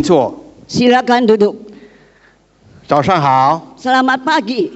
错。 Silakan duduk. 早上好， Selamat pagi.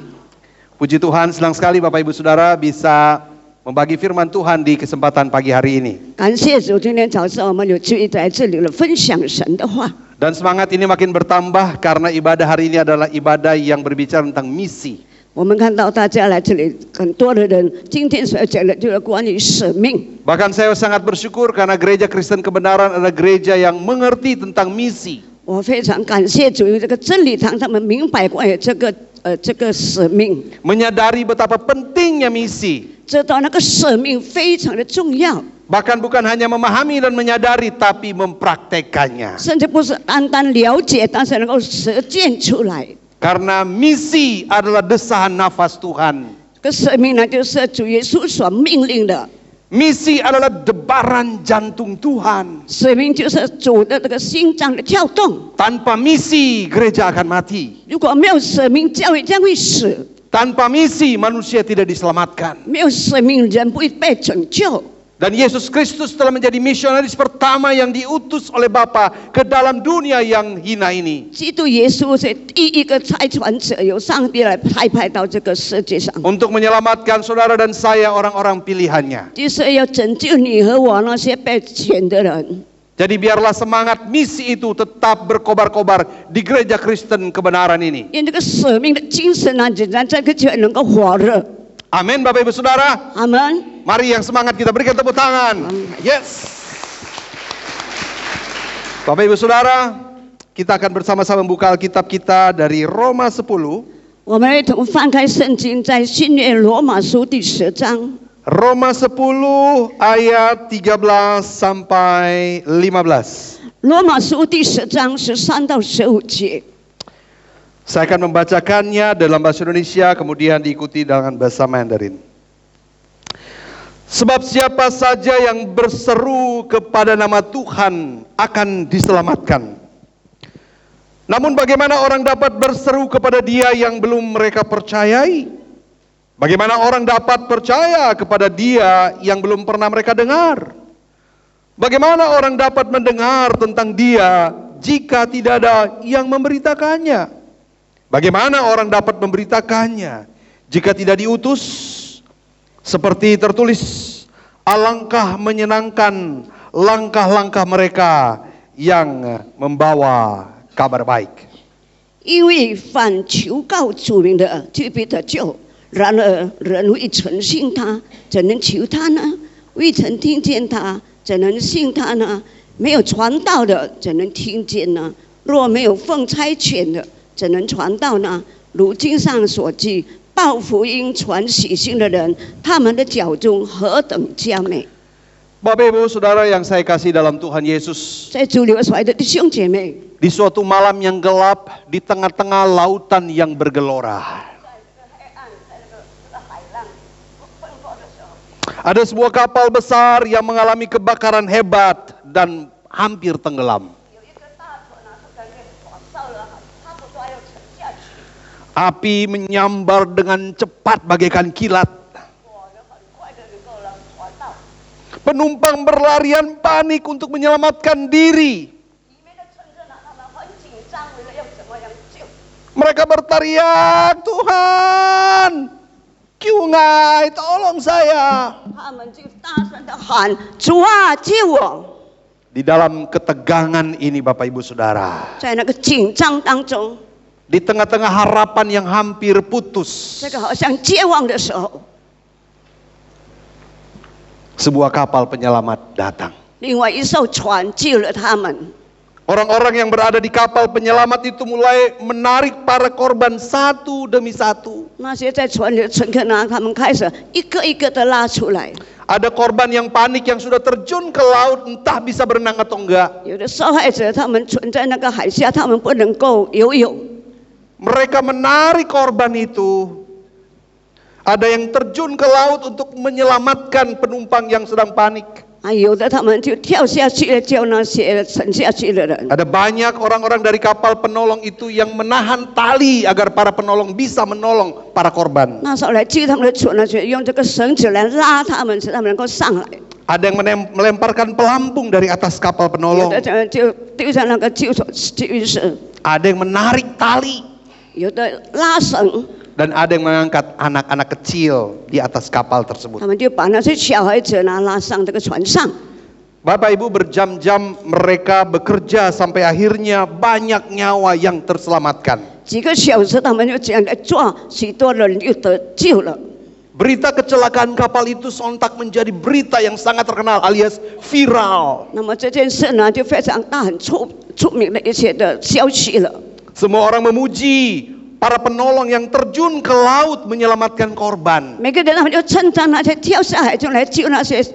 puji Tuhan, senang sekali Bapak Ibu Saudara bisa membagi firman Tuhan di kesempatan pagi hari ini. 感谢主，今天早上我们有聚在这里了，分享神的话。 Dan semangat ini makin bertambah karena ibadah hari ini adalah ibadah yang berbicara tentang misi. 我们看到大家来这里，很多的人今天所要讲的就是关于使命。 Bahkan saya sangat bersyukur karena gereja Kristen Kebenaran adalah gereja yang mengerti tentang misi. 我非常感谢主，因为这个真理堂他们明白关于这个使命， Menyadari betapa pentingnya misi. 知道那个使命非常的重要， Bahkan bukan hanya memahami dan menyadari, tapi mempraktekannya. 甚至不是单单了解，但是能够实践出来。 Karena misi adalah desahan nafas Tuhan. 这个使命呢，就是主耶稣所命令的。 Misi adalah debaran jantung Tuhan. 使命就是主的这个心脏的跳动。 Tanpa misi, gereja akan mati. 如果没有使命，教会将会死； Tanpa misi, manusia tidak diselamatkan. 没有使命，人不会被拯救。 Dan Yesus Kristus telah menjadi misionaris pertama yang diutus oleh Bapa ke dalam dunia yang hina ini. 基督耶稣是第一个差传者，由上帝来派到这个世界上， Untuk menyelamatkan saudara dan saya, orang-orang pilihannya. 就是要拯救你和我那些被选的人。 Jadi biarlah semangat misi itu tetap berkobar-kobar di gereja Kristen Kebenaran ini. 因为这个使命的精神呢，仍然这个教会能够火热。 Amin Bapak Ibu Saudara. 阿门。 Mari yang semangat kita berikan tepuk tangan. Yes. Bapak Ibu Saudara, kita akan bersama-sama membuka Alkitab kita dari Roma 10. 我们一同翻开圣经，在新约罗马书第10章。 Roma 10 ayat 13 sampai 15. 罗马书第10章13到15节。 Saya akan membacakannya dalam bahasa Indonesia, kemudian diikuti dengan bahasa Mandarin. Sebab siapa saja yang berseru kepada nama Tuhan akan diselamatkan. Namun bagaimana orang dapat berseru kepada Dia yang belum mereka percayai? Bagaimana orang dapat percaya kepada Dia yang belum pernah mereka dengar? Bagaimana orang dapat mendengar tentang Dia jika tidak ada yang memberitakannya? Bagaimana orang dapat memberitakannya jika tidak diutus? Seperti tertulis, alangkah menyenangkan langkah-langkah mereka yang membawa kabar baik. 因为凡求告主名的，就必得救。然而人未曾信他，怎能求他呢？未曾听见他，怎能信他呢？没有传道的，怎能听见呢？若没有奉差遣的，怎能传道呢？如经上所记，报福音、传喜信的人，他们的脚中何等佳美！ Bapak Ibu Saudara yang saya kasih dalam Tuhan Yesus, 在主流所爱的弟兄姐妹， di suatu malam yang gelap, di tengah-tengah lautan yang bergelora, ada sebuah kapal besar yang mengalami kebakaran hebat dan hampir tenggelam. Api menyambar dengan cepat bagaikan kilat. Penumpang berlarian panik untuk menyelamatkan diri. Mereka berteriak, Tuhan, Kyungai, tolong saya. 他们就大声的喊：“主啊，救我！” Di dalam ketegangan ini Bapak Ibu Saudara, 在那个紧张当中， di tengah-tengah harapan yang hampir putus, 这个好像绝望的时候， sebuah kapal penyelamat datang. 另外一艘船救了他们。 Orang-orang yang berada di kapal penyelamat itu mulai menarik para korban satu demi satu. 那些在船里的乘客呢，他们开始一个一个的拉出来。 Ada korban yang panik yang sudah terjun ke laut, entah bisa berenang atau enggak. 有的受害者，他们存在那个海下，他们不能够游泳。 Mereka menarik korban itu. Ada yang terjun ke laut untuk menyelamatkan penumpang yang sedang panik. 还有的他们就跳下去了，救那些沉下去的人。 Ada banyak orang-orang dari kapal penolong itu yang menahan tali agar para penolong bisa menolong para korban. 那时候来救他们的船呢，就用这个绳子来拉他们，使他们能够上来。Ada yang melemparkan pelampung dari atas kapal 有 penolong. 的人就丢在那个救生， Ada yang menarik tali. 有的拉绳， Dan ada yang mengangkat anak-anak kecil di atas kapal tersebut. 他们就把那些小孩子呢拉上这个船上。 Bapak Ibu, berjam-jam mereka bekerja sampai akhirnya banyak nyawa yang terselamatkan. 几个小时，他们就这样来抓，许多人就得救了。 Berita kecelakaan kapal itu sontak menjadi berita yang sangat terkenal alias viral. 那么这件事呢，就非常大、很出名的一些的消息了。 Semua orang memuji para penolong yang terjun ke laut menyelamatkan korban. 每个人他们就称赞那些跳下海中来救那些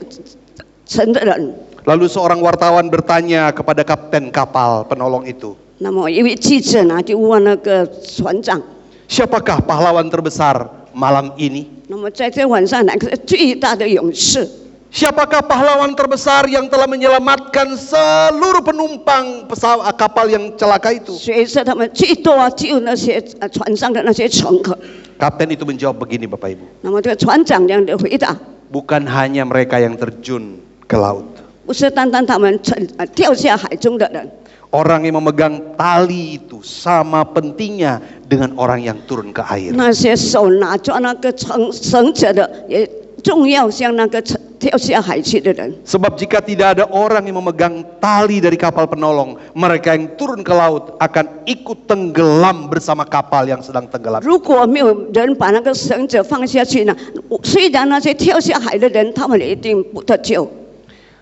沉的人。 Lalu seorang wartawan bertanya kepada kapten kapal penolong itu, 那么一位记者呢，就问那个船长， siapakah pahlawan terbesar malam ini? 那么在这晚上哪个是最大的勇士？ Siapakah pahlawan terbesar yang telah menyelamatkan seluruh penumpang pesawat kapal yang celaka itu? 谁是他们最多救那些船上的那些乘客？ Kapten itu menjawab begini, Bapak Ibu. 那么这个船长这样的回答， Bukan hanya mereka yang terjun ke laut. 不是单单他们跳下海中的人， Orang yang memegang tali itu sama pentingnya dengan orang yang turun ke air. 那些手拿着那个绳子的，也重要像那个跳下海去的人。 Sebab jika tidak ada orang yang memegang tali dari kapal penolong, mereka yang turun ke laut akan ikut tenggelam bersama kapal yang sedang tenggelam. 如果没有人把那个绳子放下去呢，虽然那些跳下海的人，他们也一定不得救。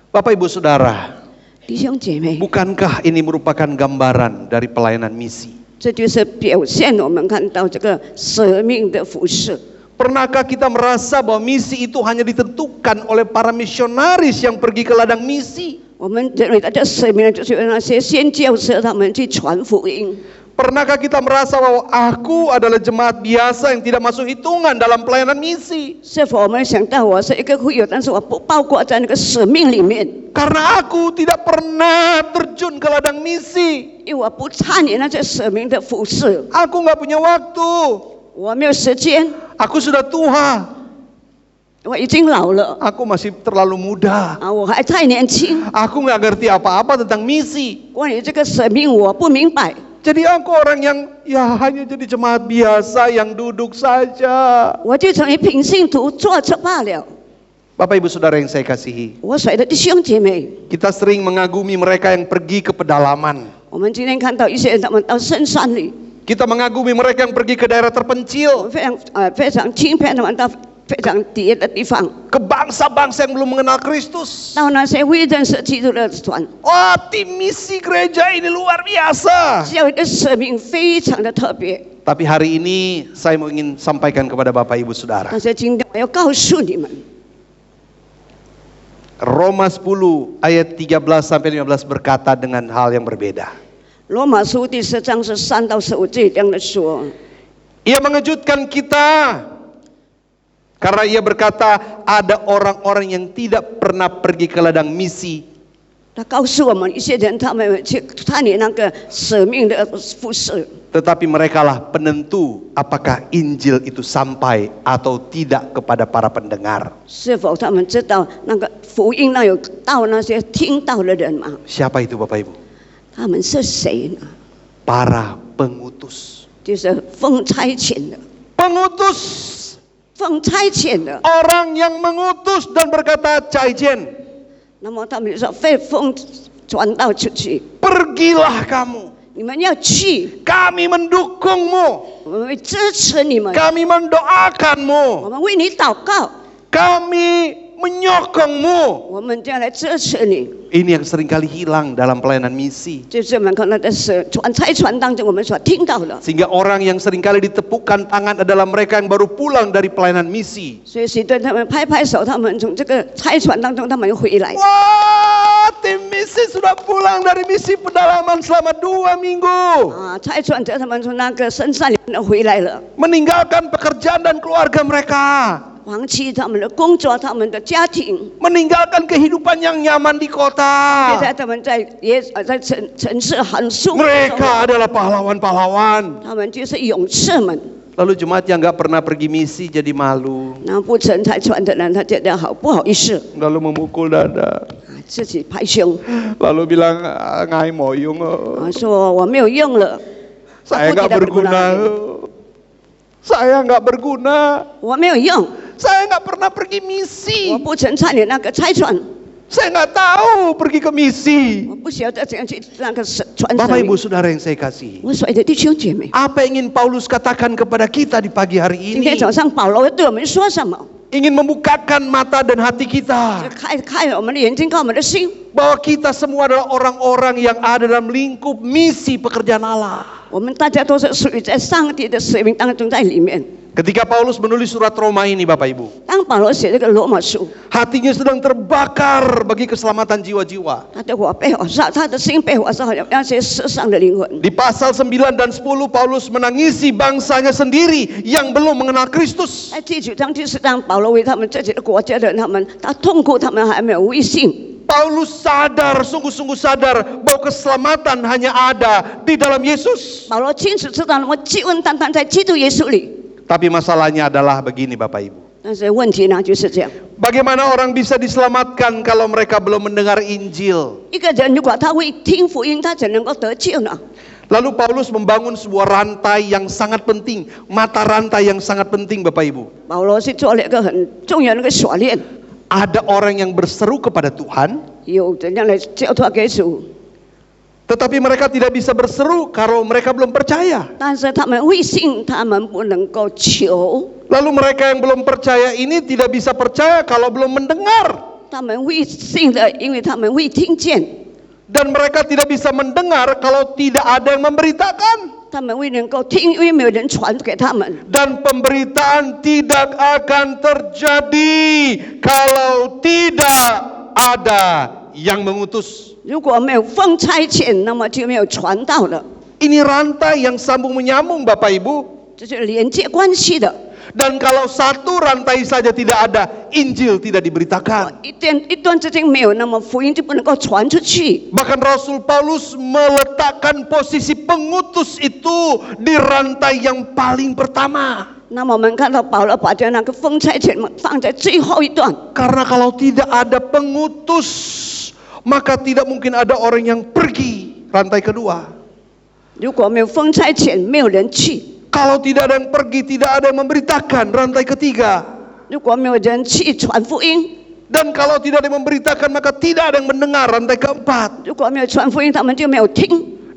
Bapak Ibu Saudara, 弟兄姐妹， bukankah ini merupakan gambaran dari pelayanan misi? 这就是表现我们看到这个舍命的服饰。 Pernahkah kita merasa bahwa misi itu hanya ditentukan oleh para misionaris yang pergi ke ladang misi? 我们认为这舍命就是有那些宣教士他们去传福音。 Pernahkah kita merasa bahwa aku adalah jemaat biasa yang tidak masuk hitungan dalam pelayanan misi? 是否我们想到我是一个会友，但是我不包括在那个使命里面， Karena aku tidak pernah terjun ke ladang misi. 因为我不参与那些使命的服饰， Aku nggak punya waktu. 我没有时间， Aku sudah tua. 我已经老了 Aku masih terlalu muda. 啊，我还太年轻， Aku nggak ngerti apa-apa tentang misi. 关于这个使命我不明白。 Jadi aku orang yang ya hanya jadi jemaat biasa yang duduk saja. 我就成为平信徒，坐着罢了。 Bapak Ibu Saudara yang saya kasihi, 我水的弟兄姐妹， kita sering mengagumi mereka yang pergi ke pedalaman. 我们今天看到一些人他们到深山里， Kita mengagumi mereka yang pergi ke daerah 我 terpencil, 们非常钦佩他们到非常低的地方， ke bangsa-bangsa yang belum mengenal Kristus. 到那些未认识基督的船， Wah, tim misi gereja ini luar biasa. 是有一个使命非常的特别。 Tapi hari ini saya mau ingin sampaikan kepada Bapak Ibu Saudara. 但是今天我要告诉你们， Roma 10 ayat 13 sampai 15 berkata dengan hal yang berbeda. 罗马书第10章是3到15节这样的说。 Ia mengejutkan kita karena ia berkata ada orang-orang yang tidak pernah pergi ke ladang misi, 他告诉我们一些人，他们去参与那个使命的服饰， tetapi merekalah penentu apakah Injil itu sampai atau tidak kepada para pendengar. 是否他们知道那个福音那有到那些听到的人吗？ Siapa itu Bapak Ibu? 他们是谁呢？ Para pengutus. 就是奉差遣的， Pengutus, 奉差遣的。 orang yang mengutus dan berkata Caijen, 那么他们就说被奉传道出去， pergilah kamu, 你们要去， kami mendukungmu, 我们会支持你们， kami 我 mendoakanmu, 们为你祷告， kami menyokongmu. 我们就要来支持你。 Ini yang seringkali hilang dalam pelayanan misi. 就是我们可能在差传当中我们所听到的， Sehingga orang yang seringkali ditepukkan tangan adalah mereka yang baru pulang dari pelayanan misi. 所以许多他们拍拍手，他们从这个差传当中他们回来。 Wah, tim misi sudah pulang dari misi pedalaman selama 2 minggu. 啊，差传者他们从那个深山里面回来了， Meninggalkan pekerjaan dan keluarga mereka. 放弃他们的工作、他们的家庭， Meninggalkan kehidupan yang nyaman di 现 kota. 在他们在城市很舒服的生 Mereka 活， adalah pahlawan-pahlawan. 他们就是勇士们。Lalu jemaat yang nggak pernah pergi misi jadi malu, 那不曾拆穿的人，他觉得不好意思， lalu memukul dada, 自己拍胸， lalu bilang ngai moyong, oh. 说我没有用了， Saya nggak berguna, saya nggak berguna, 我没有用， saya nggak pernah pergi 我 misi, 不曾参与那个拆穿， saya nggak tahu pergi ke misi. 我不晓得怎样去那个传 Bapak 神 Ibu 明。 Saudara yang saya kasih, 我所爱的弟兄姐妹， apa yang ingin Paulus katakan kepada kita di pagi hari 今天 ini? 早上保罗对我们说什么？ Ingin membukakan mata dan hati 就 kita 开我们的眼睛，看我们的心。 bahwa kita semua adalah orang-orang yang ada dalam lingkup misi pekerjaan Allah. 我们大家都是属于在上帝的使命当中在里面。 Ketika Paulus menulis surat Roma ini, Bapak Ibu, 当保罗写这个罗马书， hatinya sedang terbakar bagi keselamatan jiwa-jiwa. 他的火被火烧，他的心被火烧，好像那些世上的灵魂。 Di pasal 9 dan 10 Paulus menangisi bangsanya sendiri yang belum mengenal Kristus. 在第9章、第10章，保罗为他们自己的国家的人，他痛苦，他们还没有微信。 Paulus sadar, sungguh-sungguh sadar bahwa keselamatan hanya ada di dalam Yesus. 保罗清楚知道，我救恩单单在基督耶稣里。 Tapi masalahnya adalah begini Bapak Ibu. 但是问题呢就是这样， Bagaimana orang bisa diselamatkan kalau mereka belum mendengar Injil? 一个人如果他会听福音，他怎能够得救呢？ Lalu Paulus membangun sebuah rantai yang sangat penting, mata rantai yang sangat penting Bapak Ibu. 保罗是做了一个很重要的一个锁链， Ada orang yang berseru kepada Tuhan, 有怎样来交托给主， tetapi mereka tidak bisa berseru kalau mereka belum percaya. 但是他们会信，他们不能够求。 Lalu mereka yang belum percaya ini tidak bisa percaya kalau belum mendengar. 他们会信的，因为他们会听见； Dan mereka tidak bisa mendengar kalau tidak ada yang memberitakan. 他们会能够听，因为没有人传给他们。 Dan pemberitaan tidak akan terjadi kalau tidak ada yang mengutus. 如果没有奉差遣，那么就没有传道了， Ini rantai yang sambung menyambung Bapak Ibu. 这是连接关系的。 Dan kalau satu rantai saja tidak ada, Injil tidak diberitakan. 一段之间没有，那么福音就不能够传出去。 Bahkan Rasul Paulus meletakkan posisi pengutus itu di rantai yang paling pertama. 那么我们看到保罗把这那个奉差遣放在最后一段， Karena kalau tidak ada pengutus, maka tidak mungkin ada orang yang pergi. Rantai kedua. 如果没有奉差遣，没有人去； Kalau tidak ada yang pergi, tidak ada yang memberitakan. Rantai ketiga. 如果没有人去传福音， Dan kalau tidak ada yang memberitakan, maka tidak ada yang mendengar. Rantai keempat. 如果没有传福音，他们就没有听；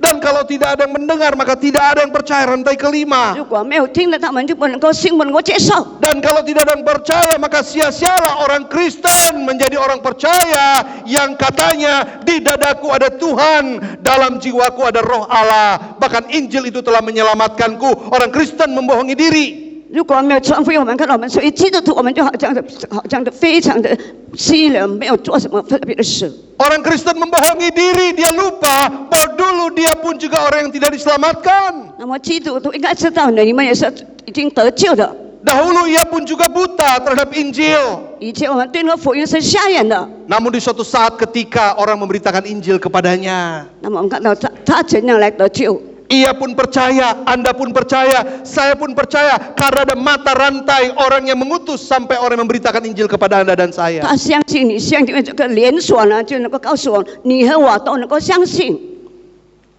Dan kalau tidak ada yang mendengar, maka tidak ada yang percaya. Rantai kelima. 如果没有听的，他们就不能够信，不能够接受。 Dan kalau tidak ada yang percaya, maka sia-sialah orang Kristen menjadi orang percaya yang katanya di dadaku ada Tuhan, dalam jiwaku ada roh Allah. Bahkan Injil itu telah menyelamatkanku. Orang Kristen membohongi diri. 如果没有传福音，我们看到我们属于基督徒，我们就好像的非常的稀人，没有做什么特别的事。 Orang Kristen membohongi diri, dia lupa bahwa dulu dia pun juga orang yang tidak diselamatkan. 那么基督徒应该知道呢，你们也是已经得救的。 Dahulu ia pun juga buta terhadap Injil. 以前我们对那个福音是瞎眼的， Namun di suatu saat ketika orang memberitakan Injil kepadanya, 那么我们看到他怎样来得救？ ia pun percaya, Anda pun percaya, saya pun percaya. Karena ada mata rantai orang yang mengutus sampai orang yang memberitakan Injil kepada Anda dan saya. 他相信你，相信这个连锁呢，就能够告诉我，你和我都能够相信。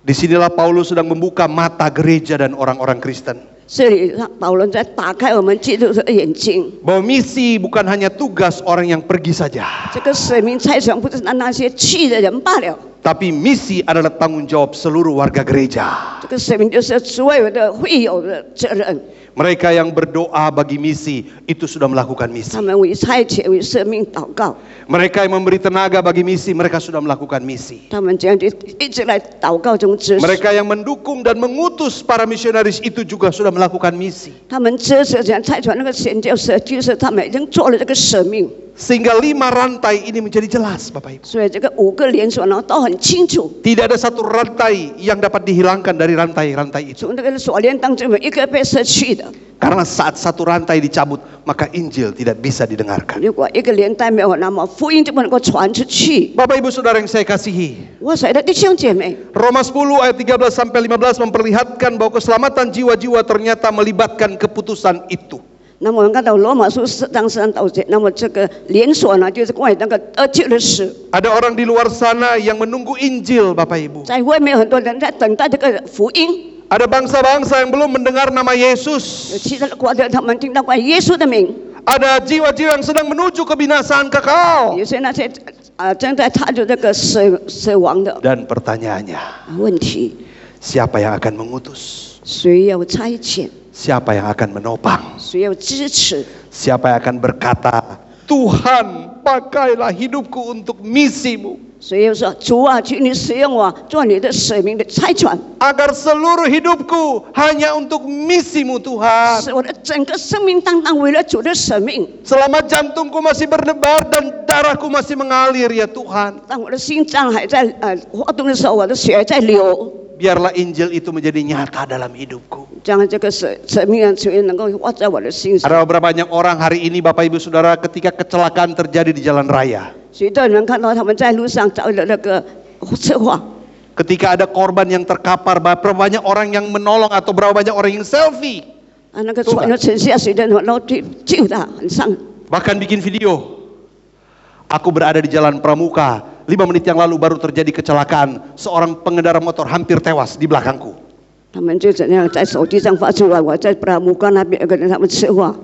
Disinilah Paulus sedang membuka mata gereja dan orang-orang Kristen. 这里保罗在打开我们基督徒的眼睛， Bahwa misi bukan hanya tugas orang yang pergi saja. 这个使命差传不是那些去的人罢了， Tapi misi adalah tanggung jawab seluruh warga gereja. 这个使命就是所有的会友的责任。 Mereka yang berdoa bagi misi, itu sudah melakukan misi. 他们为差遣、为生命祷告， Mereka yang memberi tenaga bagi misi, mereka sudah melakukan misi. 他们这样就一直来祷告中支持。 Mereka yang mendukung dan mengutus para misionaris itu juga sudah melakukan misi. 他们支持这样差传那个宣教社，就是他们已经做了这个使命。Sehingga 5 rantai ini menjadi jelas, Bapak Ibu. 所以这个5个连锁呢都很清楚。 Tidak ada satu rantai yang dapat dihilangkan dari rantai-rantai itu. 从这个锁链当中有一个被失去的。 Karena saat satu rantai dicabut, maka Injil tidak bisa didengarkan. 如果一个连带没有，那么福音就不能够传出去。 Bapak Ibu Saudara yang saya kasihi, 我所爱的弟兄姐妹， Roma 10 ayat 13 sampai 15 memperlihatkan bahwa keselamatan jiwa-jiwa ternyata melibatkan keputusan itu. 那么我们看到罗马书4章13到节，那么这个连锁呢，就是关于那个得救的事。 Ada orang di luar sana yang menunggu Injil, Bapak Ibu. 在外面有很多人在等待这个福音， Ada bangsa-bangsa yang belum mendengar nama Yesus. 有其他的国家他们听到关于耶稣的名， Ada jiwa-jiwa yang sedang menuju kebinasaan kekal. 有些那些正在踏入这个死亡的 Dan pertanyaannya, 问题， siapa yang akan mengutus? 谁要差遣， Siapa yang akan menopang? 谁要支持？ Siapa yang akan berkata, Tuhan pakailah hidupku untuk misimu. 谁要说主啊，求你使用我做你的使命的差传， Agar seluruh hidupku hanya untuk misimu Tuhan. 使我的整个生命单单为了主的使命。 Selama jantungku masih berdebar dan darahku masih mengalir ya Tuhan. 当我的心脏还在活动的时候，我的血在流。 Biarlah Injil itu menjadi nyata dalam hidupku. 这样这个使命的水能够活在我的心上。 Ada beberapa banyak orang hari ini Bapak Ibu Saudara ketika kecelakaan terjadi di jalan raya. 许多人看到他们在路上遭了那个车祸， Ketika ada korban yang terkapar, berapa banyak orang yang menolong atau berapa banyak orang yang selfie. 那个船又沉下水的，然后去救他，很伤。 Bahkan bikin video. Aku berada di jalan Pramuka, 5 menit yang lalu baru terjadi kecelakaan. Seorang pengendara motor hampir tewas di belakangku. 他们就怎样在手机上发出来，我在布拉姆干那边有个人他们车祸，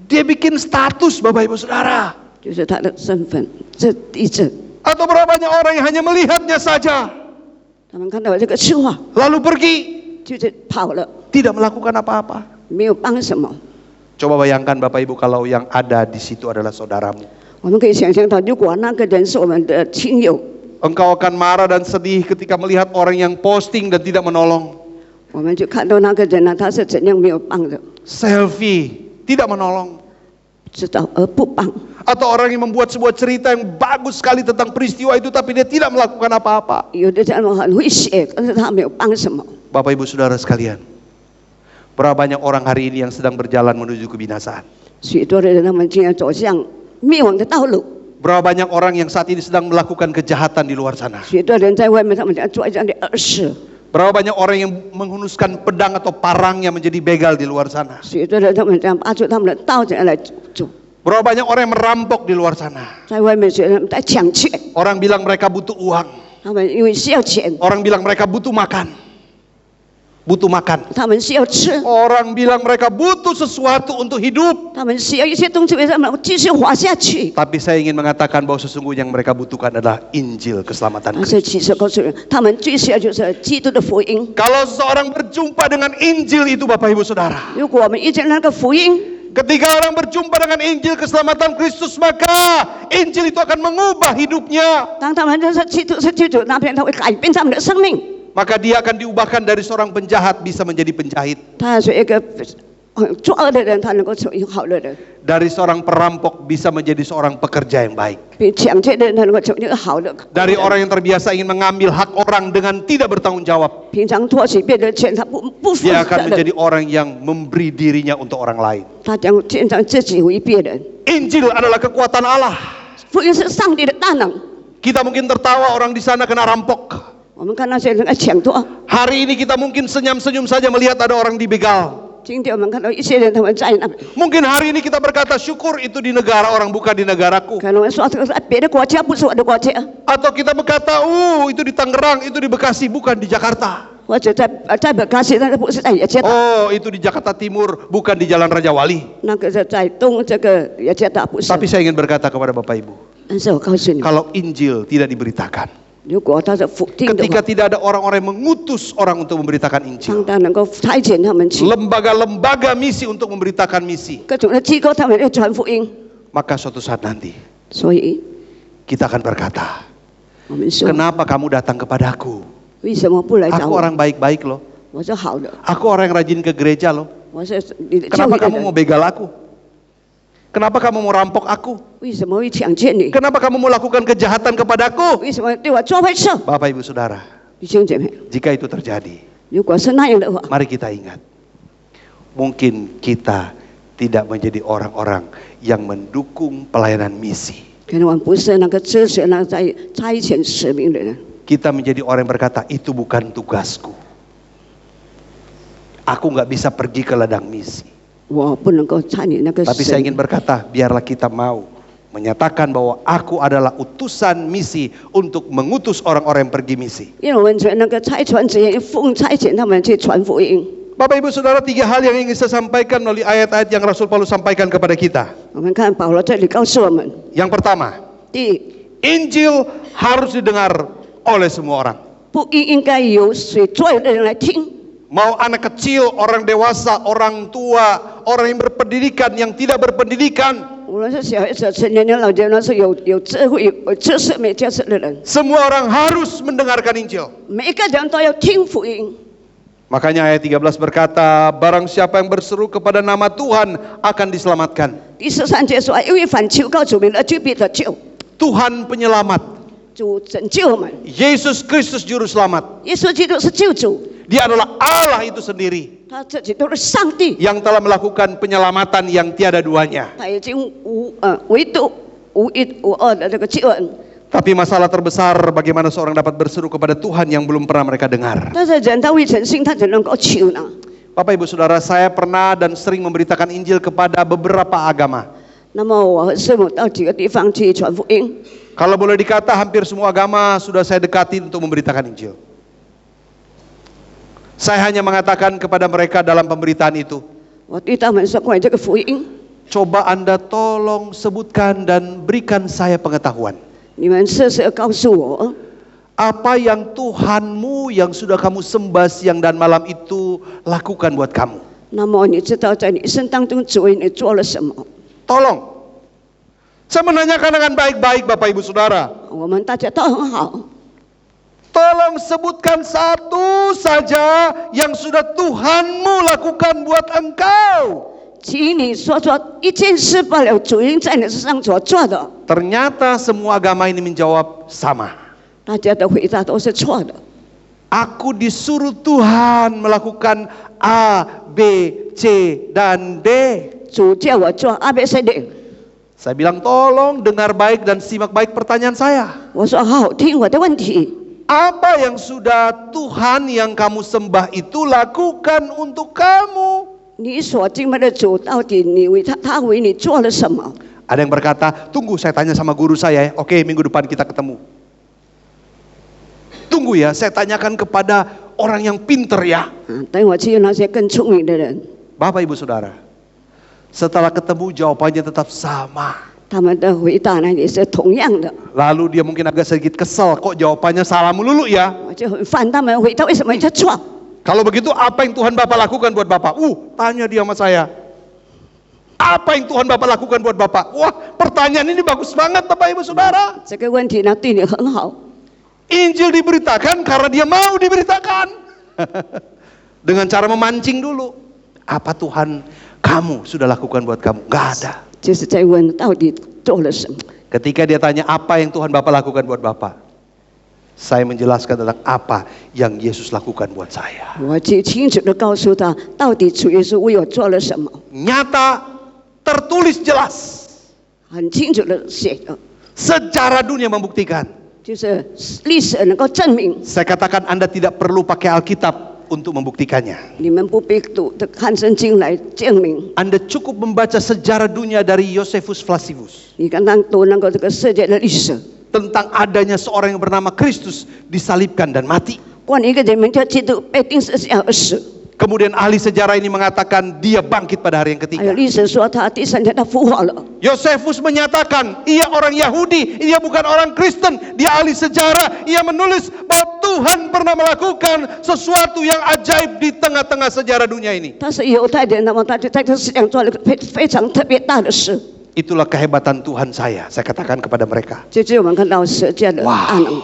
Dia bikin status Bapak Ibu Saudara. 就是他的身份，这地震， Atau berapa banyak orang yang hanya melihatnya saja. 他们看到这个车祸 Lalu pergi, 就是跑了， tidak melakukan apa-apa. 没有帮什么。 Coba bayangkan Bapak Ibu kalau yang ada di situ adalah saudaramu. 我们可以想象到，如果那个人是我们的亲友， Engkau akan marah dan sedih ketika melihat orang yang posting dan tidak menolong. 我们就看到那个人呢，他是怎样没有帮的， Selfie, tidak menolong. 知道而不帮。 Atau orang yang membuat sebuah cerita yang bagus sekali tentang peristiwa itu tapi dia tidak melakukan apa-apa. 有的人很会写，但是他没有帮什么。 Bapak Ibu Saudara sekalian, berapa banyak orang hari ini yang sedang berjalan menuju kebinasaan? 许多的人他们竟然走向灭亡的道路， Berapa banyak orang yang saat ini sedang melakukan kejahatan di luar sana? 许多人在外面他们在做这样的恶事， Berapa banyak orang yang menghunuskan pedang atau parangnya menjadi begal di luar sana? 许多人他们这样拔出他们的刀子来走， Berapa banyak orang yang merampok di luar sana? 在外面许多人在抢钱， Orang bilang mereka butuh uang. 他们因为需要钱， Orang bilang mereka butuh makan. Butuh makan. 他们需要吃， Orang bilang mereka butuh sesuatu untuk hidup. 他们需要一些东西，为他们继续活下去。 Tapi saya ingin mengatakan bahwa sesungguhnya yang mereka butuhkan adalah Injil keselamatan 但是 Kristus. 其实告诉人，他们最需要就是基督的福音。 Kalau seseorang berjumpa dengan Injil itu Bapak Ibu Saudara, 如果我们遇见那个福音， ketika orang berjumpa dengan Injil keselamatan Kristus, maka Injil itu akan mengubah hidupnya. 当他们认识基督是基督那边，他会改变他们的生命。 Maka dia akan diubahkan dari seorang penjahat bisa menjadi penjahit. 他是一个作恶的人，他能够成为好的人； Dari seorang perampok bisa menjadi seorang pekerja yang baik. 比抢劫的人，他能够成为一个好的。 Dari orang yang terbiasa ingin mengambil hak orang dengan tidak bertanggung jawab, 平常拖起别人的钱，他不负 dia 责 akan 任， menjadi orang yang memberi dirinya untuk orang lain. 他将经常自己为别人。 Injil adalah kekuatan Allah. 福音是上帝的大能。 Kita mungkin tertawa orang di sana kena rampok. 我们看那些人在抢夺， Hari ini kita mungkin senyum-senyum saja melihat ada orang dibegal. 今天我们看到一些人他们在那， Mungkin hari ini kita berkata syukur itu di negara orang bukan di negaraku. 可能说这个在别的国家，不是我的国家， Atau kita berkata, itu di Tangerang, itu di Bekasi, bukan di Jakarta. 或者在北卡西，但是不是在雅加达， Oh, itu di Jakarta Timur, bukan di Jalan Raja Wali. 那个是在东这个雅加达，不是。 Tapi saya ingin berkata kepada Bapak Ibu, 但是我告诉你， kalau Injil tidak diberitakan, 如果他是否定的 ketika 话， tidak ada orang-orang yang mengutus orang untuk memberitakan 当 Injil, 他能够差遣他们去 lembaga-lembaga misi untuk memberitakan misi, 各种的机构，他们要传福音， maka suatu saat nanti 所以 kita akan berkata, 我们说， kenapa kamu datang kepadaku? 为什么不来找 Aku 我？ orang baik-baik loh. 我说好的， Aku orang yang rajin ke gereja loh. 我是你的教 Kenapa 会的 kamu mau 人， begal aku? Kenapa kamu mau rampok aku? 为什么会强奸你？ Kenapa kamu mau lakukan kejahatan kepadaku? 为什么对我做坏事？ Bapak Ibu Saudara, 弟兄姐妹， jika itu terjadi, 如果是那样的话， mari kita ingat, mungkin kita tidak menjadi orang-orang yang mendukung pelayanan misi. 可能我们不是那个支持那在差遣使命的人。 Kita menjadi orang yang berkata, itu bukan tugasku. Aku nggak bisa pergi ke ladang misi. 我不能够参与那个 Tapi saya 神 ingin berkata, biarlah kita mau menyatakan bahwa aku adalah utusan misi untuk mengutus orang-orang yang pergi misi. 因为我们觉得那个差传职员奉差遣他们去传福音。 Bapak Ibu Saudara, 3 hal yang ingin saya sampaikan melalui ayat-ayat yang Rasul Paulus sampaikan kepada kita. 我们看保罗这里告诉我们， Yang pertama, 第一， Injil harus didengar oleh semua orang. 不应该由谁所有的人来听， Mau anak kecil, orang dewasa, orang tua, orang yang berpendidikan, yang tidak berpendidikan. 无论是小孩子、成年人、老年人，是有智慧、有知识、没知识的人， Semua orang harus mendengarkan Injil. 每一个人都要听福音。 Makanya ayat 13 berkata, barang siapa yang berseru kepada nama Tuhan akan diselamatkan. 第13节说，因为凡求告主名的，就必得救。 Tuhan penyelamat, 主拯救我们， Yesus Kristus Juru Selamat. 耶稣基督是救主， Dia adalah Allah itu sendiri 他自己都是上帝， yang telah melakukan penyelamatan yang tiada duanya. 他已经唯独无一无二的这个救恩。 Tapi masalah terbesar bagaimana seorang dapat berseru kepada Tuhan yang belum pernah mereka dengar. 但是人他未曾信，他只能够求呢。 Bapak Ibu Saudara, saya pernah dan sering memberitakan Injil kepada beberapa agama. 那么我和师母到几个地方去传福音， Kalau boleh dikata hampir semua agama sudah saya dekati untuk memberitakan Injil. Saya hanya mengatakan kepada mereka dalam pemberitaan itu, 我对他们说关于这个福音， coba Anda tolong sebutkan dan berikan saya pengetahuan. 你们试试告诉我， Apa yang Tuhanmu yang sudah kamu sembah siang dan malam itu lakukan buat kamu. 那么你知道在你一生当中主为你做了什么？ Tolong. Saya menanyakan dengan baik-baik Bapak Ibu Saudara. 我们大家都很好， Tolong sebutkan satu saja yang sudah Tuhanmu lakukan buat engkau. 请你说说一件事罢了，主因在你身上所做的。 Ternyata semua agama ini menjawab sama. 大家的回答都是错的。 Aku disuruh Tuhan melakukan A, B, C, dan D. 主叫我做 ABCD， Saya bilang tolong dengar baik dan simak baik pertanyaan saya. 我说好好听我的问题。 Apa yang sudah Tuhan yang kamu sembah itu lakukan untuk kamu? 你所敬拜的主到底你为他为你做了什么？ Ada yang berkata, tunggu saya tanya sama guru saya ya. Oke, minggu depan kita ketemu. Tunggu ya, saya tanyakan kepada orang yang pinter ya. 等我去那些更聪明的人， Bapak Ibu Saudara, setelah ketemu jawabannya tetap sama. 他们的回答呢也是同样的。 Lalu dia mungkin agak sedikit kesel, kok jawabannya salah melulu ya. 我就很烦他们回答为什么你错？ Kalau begitu apa yang Tuhan Bapak lakukan buat Bapak? Tanya dia sama saya. Apa yang Tuhan Bapak lakukan buat Bapak? Wah, pertanyaan ini bagus banget Bapak Ibu Saudara. 这个问题呢对你很好。 Injil diberitakan karena dia mau diberitakan. Dengan cara memancing dulu. Apa Tuhan kamu sudah lakukan buat kamu? Gak ada. 就是在问到底做了什么。 Ketika dia tanya apa yang Tuhan Bapak lakukan buat Bapak, saya menjelaskan tentang apa yang Yesus lakukan buat saya. 我就清楚的告诉他，到底主耶稣为我做了什么， Nyata, tertulis jelas. 很清楚的写的， Sejarah dunia membuktikan. 就是历史能够证明， Saya katakan Anda tidak perlu pakai Alkitab untuk membuktikannya. 你们不必看圣经来证明， Anda cukup membaca sejarah dunia dari Josephus Flaccus. 你刚刚读那个这个世界的历史， Tentang adanya seorang yang bernama Kristus disalibkan dan mati. 关于一个人名叫基督被钉十字架而死， Kemudian ahli sejarah ini mengatakan dia bangkit pada hari yang 还 ketiga. 有历史说他第三天他复活了。 Josephus menyatakan ia orang Yahudi, ia bukan orang Kristen. Dia ahli sejarah, ia menulis bahwa Tuhan pernah melakukan sesuatu yang ajaib di tengah-tengah sejarah dunia ini. 他是犹太人，那么他就在这世界上做了个非常特别大的事。 Itulah kehebatan Tuhan saya katakan kepada mereka. 这就是我们看到世界的大能。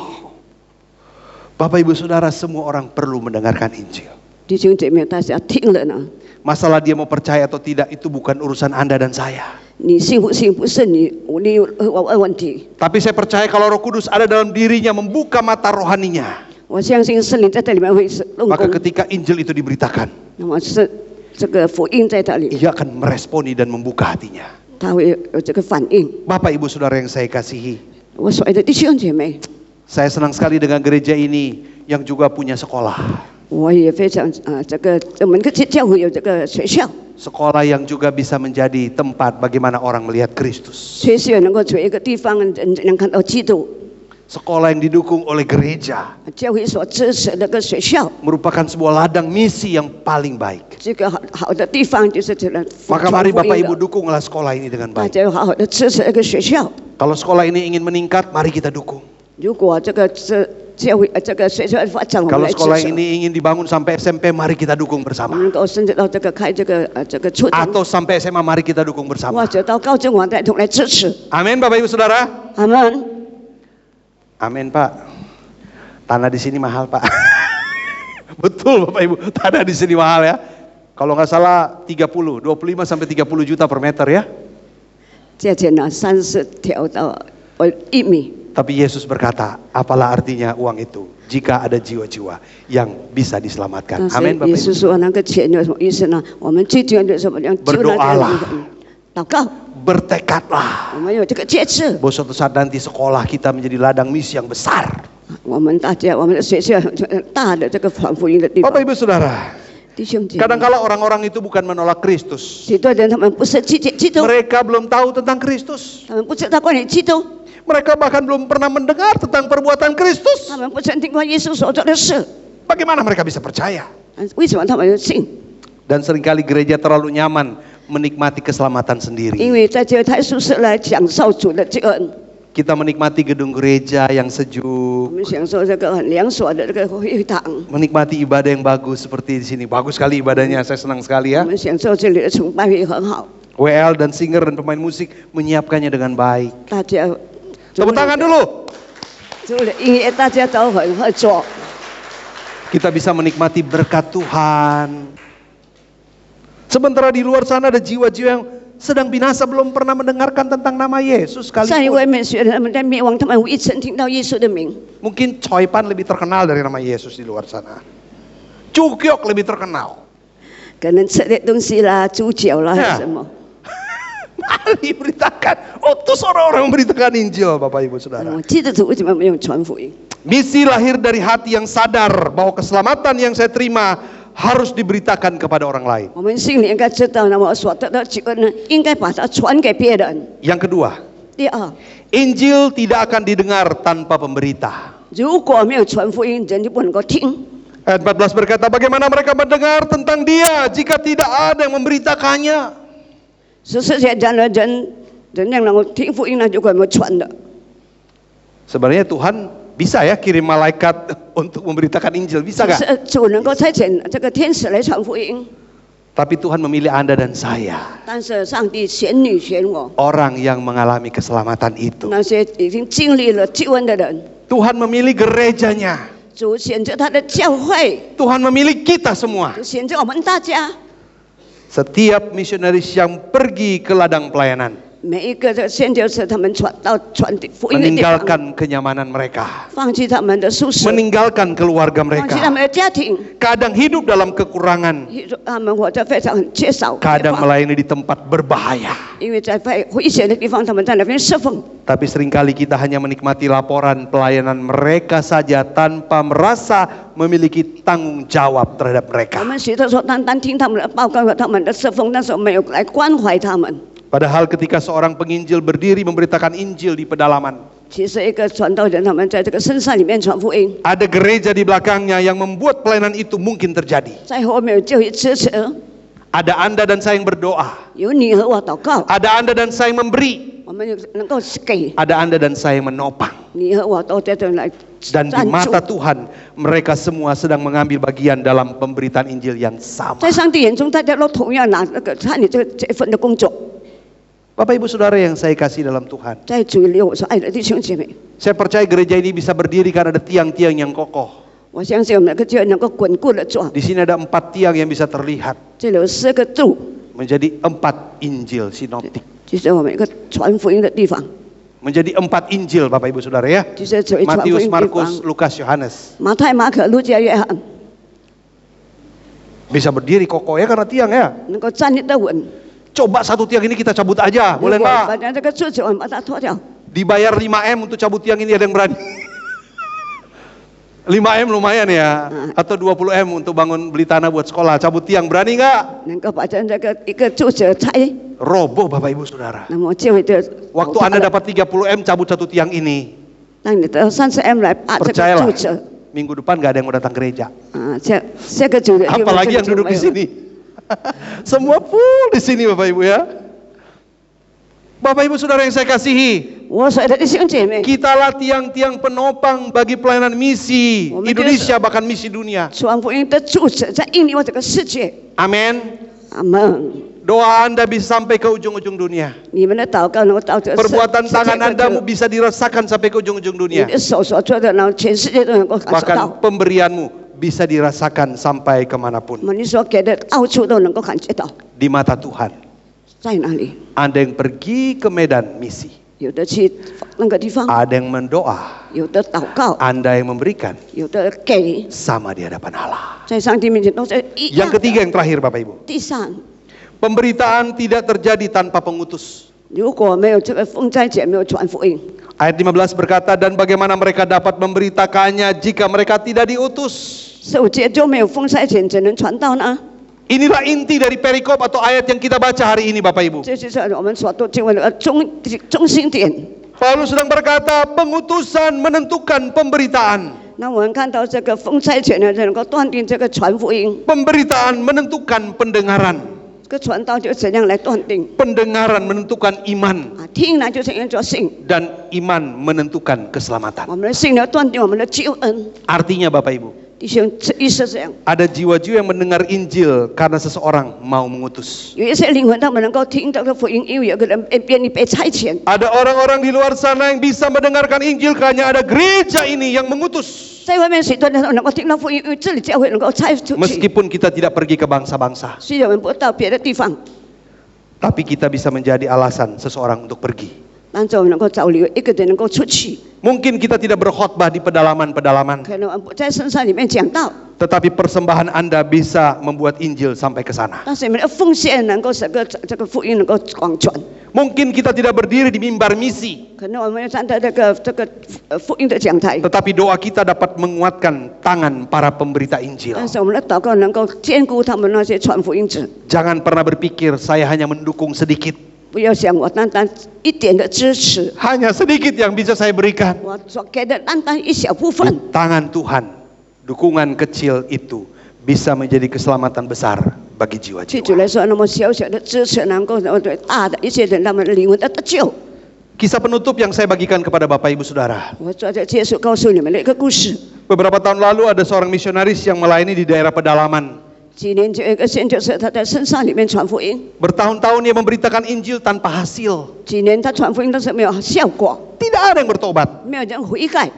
Bapak Ibu Saudara, semua orang perlu mendengarkan Injil. 弟兄姐妹，大家听了呢， Masalah dia mau percaya atau tidak itu bukan urusan Anda dan saya. 你信不信不是你有问题。 Tapi saya percaya kalau Roh Kudus ada dalam dirinya membuka mata rohaninya, 我相信圣灵在这里面会弄 maka 工， ketika Injil itu diberitakan, 那么是这个福音在这里， ia akan meresponi dan membuka hatinya. 他会有这个反应。 Bapak Ibu Saudara yang saya kasihi, 我所爱的弟兄姐妹， saya senang sekali dengan gereja ini yang juga punya sekolah. 我也非常我们教会有这个学校， Sekolah yang juga bisa menjadi tempat bagaimana orang melihat Kristus. 学校能够做一个地方人能看到基督。 Sekolah yang didukung oleh gereja 教会所支持的那个学校， merupakan sebuah ladang misi yang paling baik. 这个好的地方就是这个 Maka mari Bapak Ibu dukunglah sekolah ini dengan 大 baik. 家要好好的支持那个学校。 Kalau sekolah ini ingin meningkat, mari kita dukung. 如果这个教会这个学校发展，我们 Kalau 来支 sekolah 持。 ini ingin dibangun sampai SMP, mari kita dukung 我 bersama. 们能够甚至到这个开这个初中， Atau sampai SMA, mari kita dukung 或 bersama. 者到高中，我们带同来支持。 Amin Bapak Ibu Saudara. 阿门。 Amin Pak. Tanah di sini mahal Pak. Betul Bapak Ibu, tanah di sini mahal ya. Kalau nggak salah 25 sampai 30 juta per meter ya. 价钱呢，30条到1米。 Tapi Yesus berkata, apalah artinya uang itu jika ada jiwa-jiwa yang bisa diselamatkan. 但是 Amin Bapak 耶稣 Ibu. 说那个钱有什么意思呢？我们最重要的是什么？要救那个人。祷告， Bertekadlah 我们有这个戒指。 bahwa suatu saat nanti sekolah kita menjadi ladang misi yang besar. 我们大家，我们的学校大的这个传福音的地方。 Bapak Ibu Saudara, 弟兄姐妹， kadang-kala orang-orang itu bukan menolak Kristus. 许多人他们不是基督， Mereka belum tahu tentang Kristus. 他们不知道关于基督， Mereka bahkan belum pernah mendengar tentang perbuatan Kristus. 他们不曾听过耶稣所做的事。 Bagaimana mereka bisa percaya? 为什么他们信？ Dan seringkali gereja terlalu nyaman menikmati keselamatan 因 sendiri. 为在这个太舒适来享受主的救恩。 Kita menikmati gedung gereja yang 我 sejuk, 们享受这个很凉爽的这个会堂， menikmati ibadah yang bagus seperti di sini. Bagus sekali ibadahnya, saya senang sekali 我 ya. 们享受这里的崇拜会很好。 WL dan singer dan pemain musik menyiapkannya dengan baik. 大家 Tepuk tangan dulu. 除了音乐，大家都很会做。 Kita bisa menikmati berkat Tuhan. Sementara di luar sana ada jiwa-jiwa yang sedang binasa belum pernah mendengarkan tentang nama Yesus 在 sekalipun. 外面学的，他们在灭亡，他们未曾听到耶稣的名。 Mungkin Choi Pan lebih terkenal dari nama Yesus di luar sana. Chukyok lebih terkenal. 可能吃的东西啦、猪脚啦，还 Ya. 是什么？ Mari beritakan. Utus orang-orang memberitakan Injil, Bapak Ibu Saudara. 基督徒为什么没有传福音？ Misi lahir dari hati yang sadar bahwa keselamatan yang saya terima harus diberitakan kepada orang lain. 我们心里应该知道，那么所得到救恩呢，应该把它传给别人。 Yang kedua, 第二， Injil tidak akan didengar tanpa pemberita. 如果没有传福音，人就不能够听。 Ayat 14 berkata, bagaimana mereka mendengar tentang dia jika tidak ada yang memberitakannya? 14节讲了人要能够听福音呢，就会没有传的。 Sebenarnya Tuhan bisa ya kirim malaikat untuk memberitakan Injil, bisa 是 gak? 主能够差遣这个天使来传福音， Tapi Tuhan memilih Anda dan saya, 但是上帝选你选我， orang yang mengalami keselamatan itu. 那些已经经历了救恩的人， Tuhan memilih gerejanya, 主选择他的教会， Tuhan memilih kita semua. 主选择我们大家。 Setiap misionaris yang pergi ke ladang pelayanan 每一个的宣教士，他们传递福音的地方， meninggalkan kenyamanan mereka, 放弃他们的舒适， meninggalkan keluarga 放弃他 mereka, 们的家庭， kadang hidup dalam kekurangan, 他们活得非常很缺少， kadang melayani di tempat berbahaya. 因为在危险的地方，他们在那边侍奉。 Tapi seringkali kita hanya menikmati laporan pelayanan mereka saja tanpa merasa memiliki tanggung jawab terhadap 我 mereka. 们许多时候单单听他们的报告和他们的侍奉，但是没有来关怀他们。 Padahal ketika seorang penginjil berdiri memberitakan Injil di pedalaman, 其实一个传道人，他们在这个深山里面传福音， ada gereja di belakangnya yang membuat pelayanan itu mungkin terjadi. 在后面有教会支持， Ada Anda dan saya yang berdoa, 有你和我祷告， ada Anda dan saya yang memberi, 我们能够给 ada Anda dan saya yang menopang. 你和我都在这来 Dan di 赞助 mata。Tuhan, mereka semua sedang mengambil bagian dalam pemberitaan Injil yang sama. 在上帝眼中，大家都同样拿那个参与这份的工作。 Bapak Ibu Saudara yang saya kasih dalam Tuhan, 在主里，我所爱的弟兄姐妹， saya percaya gereja ini bisa berdiri karena ada tiang-tiang yang kokoh. 我相信我们个教会能够稳固的做。 Di sini ada 4 tiang yang bisa terlihat 这里有4个柱， menjadi 4 Injil sinoptik. 就是我们一个传福音的地方， Menjadi 4 Injil Bapak Ibu Saudara ya. 就是作为传福 Matius, 音的地方 Markus,。Lukas, Yohanes. 马太、马可、路加、约翰 Bisa berdiri kokoh ya karena tiang ya. 能够站立得稳。 Coba 1 tiang ini kita cabut aja, 如 boleh 果 nggak? 把这个柱子我们把它脱掉， Dibayar 5M untuk cabut tiang ini, ada yang berani? 5M lumayan ya, atau 20M untuk bangun beli tanah buat sekolah, cabut tiang berani nggak? 能够把这个一个柱子拆， Roboh Bapak Ibu Saudara. 那么就会的。 Waktu Anda dapat 30M cabut 1 tiang ini, 当你得30M 来把这个 percayalah 柱子， minggu depan nggak ada yang mau datang gereja. 这个主的， Apalagi yang duduk di sini. Semua full di sini Bapak Ibu ya. Bapak Ibu Saudara yang saya kasihi, 我所有的弟兄姐妹， kitalah tiang-tiang penopang bagi pelayanan misi Indonesia bahkan misi dunia. 传福音的柱子在引领我这个世界。 Amin. 阿门。 Doa Anda bisa sampai ke ujung-ujung dunia. 你们的祷告能够到这个 Perbuatan 世 tangan 界 Anda 各地， bisa dirasakan sampai ke ujung-ujung 你 dunia. 的手所做的，然后全世界都能够感受到。 Bahkan pemberianmu bisa dirasakan sampai kemanapun. 那么你所给的奥处都能够感觉到， Di mata Tuhan, 在哪里？ Anda yang pergi ke medan misi, 有的去那个地方， ada yang mendoa, 有的祷告， Anda yang memberikan, 有的给， sama di hadapan Allah. 在上帝面前都是一样 Yang 的。 ketiga yang terakhir Bapak Ibu, 第三， pemberitaan tidak terjadi tanpa pengutus. 如果没有这个风灾节，没有传福音， Ayat 15 berkata, dan bagaimana mereka dapat memberitakannya jika mereka tidak diutus. 受节就没有风灾节，怎能传道呢？ Inilah inti dari perikop atau ayat yang kita baca hari ini Bapak Ibu. 这就是我们所读经文的中心点。 Paulus sedang berkata, pengutusan menentukan pemberitaan. 那我们看到这个风灾节呢，就能够断定这个传福音， Pemberitaan menentukan pendengaran. 这个传道就怎样来断定 Pendengaran menentukan iman. 啊？听呢就是因着信， Dan iman menentukan keselamatan. 我们的信呢断定我们的救恩。 Artinya Bapak Ibu, 弟兄，这意思是这样。 ada jiwa-jiwa yang mendengar Injil karena seseorang mau mengutus. 有一些灵魂，他们能够听这个福音，因为有个人愿意被差遣。 Ada orang-orang di luar sana yang bisa mendengarkan Injil karena ada gereja ini yang mengutus. 在外面许多人能够听到福音，因为这里教会能够差出去。 Meskipun kita tidak pergi ke bangsa-bangsa, 虽然我们不到别的地方， tapi kita bisa menjadi alasan seseorang untuk pergi. 但是我们能够找留一个人能够出去。 Mungkin kita tidak berkhotbah di pedalaman-pedalaman, 可能我们不在深山里面讲道， tetapi persembahan Anda bisa membuat Injil sampai ke sana. 但是你们的奉献能够使这个福音能够广传。 Mungkin kita tidak berdiri di mimbar misi, 可能我们要站在这个福音的讲台， tetapi doa kita dapat menguatkan tangan para pemberita Injil. 但是我们的祷告能够兼顾他们那些传福音者。 Jangan pernah berpikir saya hanya mendukung sedikit, 不要想我单单一点的支持， hanya sedikit yang bisa saya berikan. 我所给的单单一小部分。 Di tangan Tuhan, dukungan kecil itu bisa menjadi keselamatan besar bagi 对主 jiwa-jiwa. 来说，那么小小的支持能够对大的一些人，他们的灵魂的得救。 Kisah penutup yang saya bagikan kepada Bapak Ibu Saudara. 我在这结束告诉你们的一个故事。 Beberapa tahun lalu ada seorang misionaris yang melayani di daerah pedalaman. 几年前有一个宣教士，他在深山里面传福音， Bertahun-tahun dia memberitakan Injil tanpa hasil. 几年他传福音，但是没有效果， Tidak ada yang bertobat. 没有人悔改，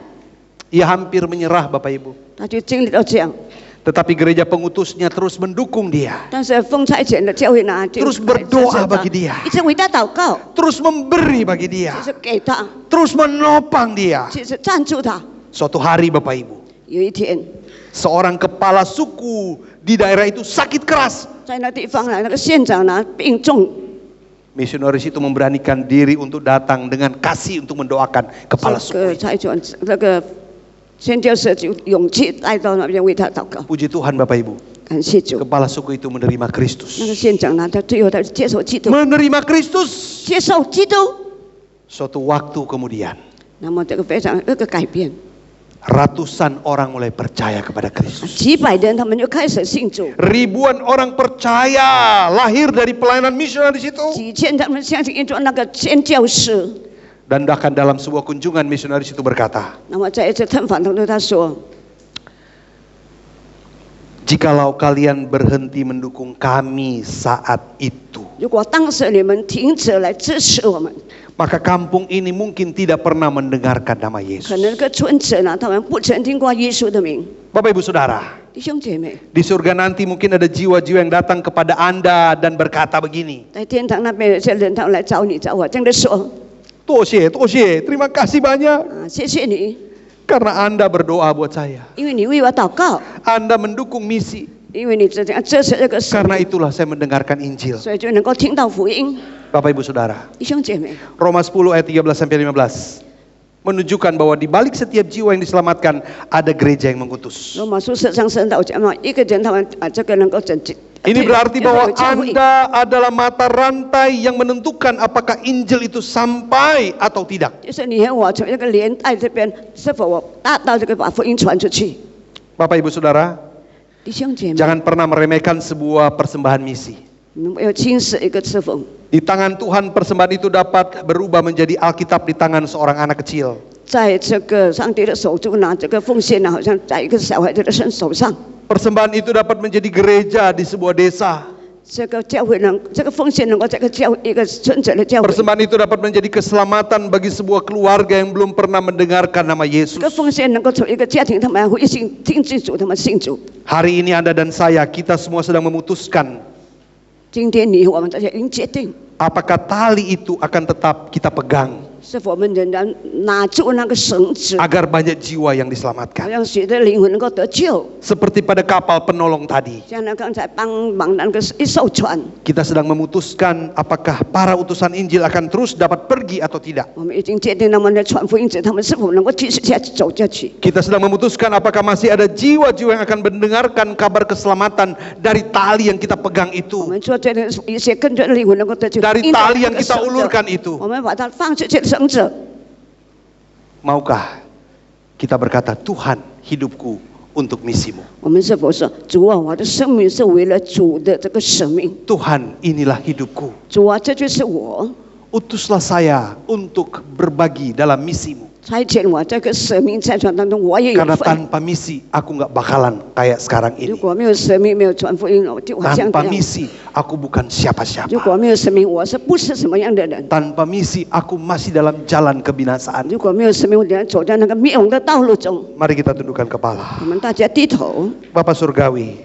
Ia hampir menyerah Bapak Ibu. 他就经历到这样。 Tetapi gereja pengutusnya terus mendukung dia. 但是风差遣的教会呢，就 Terus berdoa bagi dia. 一直为他祷告， Terus memberi bagi dia. 就是给他， Terus menopang dia. 就是赞助他。 Suatu hari Bapak Ibu, 有一天， seorang kepala suku di daerah itu sakit keras. 在那地方呢，那个县长呢病重， Misionaris itu memberanikan diri untuk datang dengan kasih untuk mendoakan kepala 这个 suku itu. 差传那个宣教士就勇气带到那边为他祷告， Puji Tuhan Bapak Ibu, 感谢主。 kepala suku itu menerima 那个 Kristus. 县长呢，他最后他接受基督， Menerima Kristus. 接受基督。 Suatu waktu kemudian, 那么这个非常这个改变， ratusan orang mulai percaya kepada Kristus. 几百人他们就开始信主， Ribuan orang percaya lahir dari pelayanan misionaris itu. 几千他们相信做那个宣教士。 Dan bahkan dalam sebuah kunjungan misionaris itu berkata, 那么在一次探访当中，他说 jikalau kalian berhenti mendukung kami saat itu, 如果当时你们停止来支持我们， maka kampung ini mungkin tidak pernah mendengarkan nama 可 Yesus. 能那个村子呢，他们不曾听过耶稣的名。 Bapak Ibu Saudara, 弟兄姐妹， di surga nanti mungkin ada jiwa-jiwa yang datang kepada Anda dan berkata begini, 在天堂那边有些人他们来找你找我，这样的说 Tosye, terima kasih banyak 啊，谢谢你， karena Anda berdoa buat saya. 因为你为我祷告， Anda mendukung misi, 因为你这样支持这个神， karena itulah saya mendengarkan Injil. 所以就能够听到福音。 Bapak Ibu Saudara, 弟兄姐妹， Roma 10 ayat 13 sampai 15 menunjukkan bahwa di balik setiap jiwa yang diselamatkan ada gereja yang mengutus. 罗马书4章神道讲嘛，一个人他们啊，这个能够拯救。 Ini berarti bahwa Anda adalah mata rantai yang menentukan apakah Injil itu sampai atau tidak. 就是你和我从这个连带这边，是否我达到这个把福音传出去？ Bapak Ibu Saudara, 弟兄姐妹， jangan pernah meremehkan sebuah persembahan misi. 你们要轻视一个侍奉。 Di tangan Tuhan persembahan itu dapat berubah menjadi Alkitab di tangan seorang anak kecil. 在这个上帝的手中呢，这个奉献呢，好像在一个小孩子的手上。 Persembahan itu dapat menjadi gereja di sebuah desa. 这个教会能，这个奉献能够这个教一个村子的教会。 Persembahan itu dapat menjadi keselamatan bagi sebuah keluarga yang belum pernah mendengarkan nama 这 Yesus. 个奉献能够从一个家庭，他们会信听清楚，他们信主。 Hari ini Anda dan saya, kita semua sedang memutuskan 今天你我们大家已经决定， apakah tali itu akan tetap kita pegang 是否我们仍然拿住那个绳子， agar banyak jiwa yang 好 diselamatkan. 让许多灵魂能够得救。 Seperti pada kapal penolong tadi, 像那刚才帮忙那个一艘船， kita sedang memutuskan apakah para utusan Injil akan terus dapat pergi atau tidak. 我们已经决定他们的传福音者，他们是否能够继续下去走下去。 Kita sedang memutuskan apakah masih ada jiwa-jiwa yang akan mendengarkan kabar keselamatan dari tali yang kita pegang 我 itu, 们做这个一些更多的灵魂能够得救， dari 因着 tali 那 yang 个 kita 绳子 ulurkan itu. 我们把它放出去的绳子。 Maukah kita berkata, Tuhan, hidupku untuk misimu. 我们是否说，主啊，我的生命是为了主的这个使命？ Tuhan, inilah hidupku. 主啊，这就是我， Utuslah saya untuk berbagi dalam misimu. 差遣我这个使命在传当中，我也有 Karena 份。 tanpa misi, aku nggak bakalan kayak sekarang 如 ini. 果没有使命，没有传福音，我就好像这 Tanpa 样。 misi, aku bukan 如 siapa-siapa. 果没有使命，我是不是什么样的人？ Tanpa misi, aku masih dalam jalan kebinasaan. 如果没有使命，我仍然走在那个灭亡的道路中。 Mari kita tundukkan kepala. 我们大家低头， Bapak Surgawi,